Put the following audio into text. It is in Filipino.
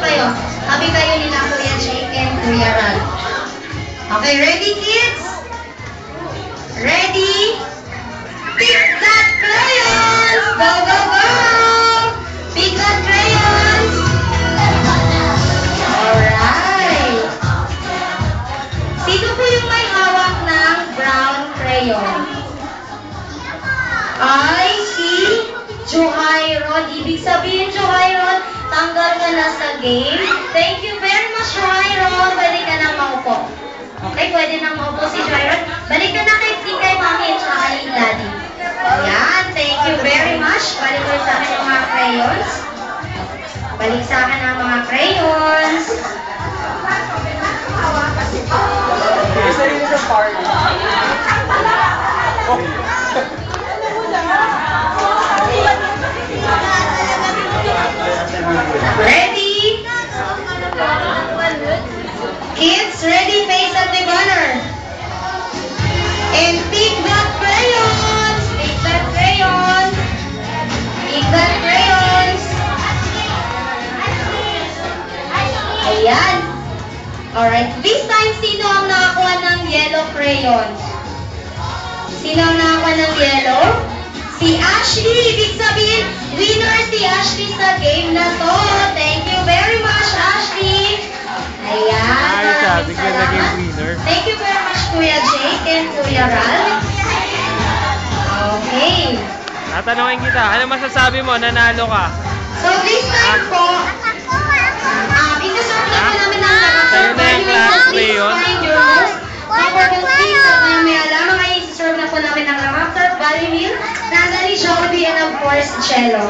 kayo. Tabi kayo nila Kuya Jake and Kuya Ral. Okay, ready kids? Ready? Pick that crayons! Go, go, go! Pick that crayons! Alright. Sino po yung may hawak ng brown crayon? Ay, si Johayron. Ibig sabihin, Johayron, tanggal ka na sa game. Thank you very much, Johayron. Pwede ka na maupo. Okay, pwede na maupo si Johayron. Balik ka na kay Mami at saka kay Daddy. Ayan, thank you very much. Balik ko sa akin ang mga crayons. Balik sa akin ang mga crayons. Isa rin sa party. Ready? Kids, ready? Face at the corner. And pick that crayons. Pick that crayons. Pick that crayons. Ayan. Alright. This time, sino ang nakakuha ng yellow crayons? Sino ang nakakuha ng yellow? Si Ashley. Ibig sabihin, winner si Ashley sa game na to. Thank you very much, Ashley. Ayan. Maraming salamat. Thank you very much, Kuya Jake and Kuya Ral. Okay. Tatanungin kita, ano masasabi mo? Nanalo ka? So this time po, ikaserve na po namin ng character. Sa'yo na yung class crayon. For the things na may alam, ay isi-serve na po namin ng character, Vladimir, Natalie, Jollibee, and of course, Cello.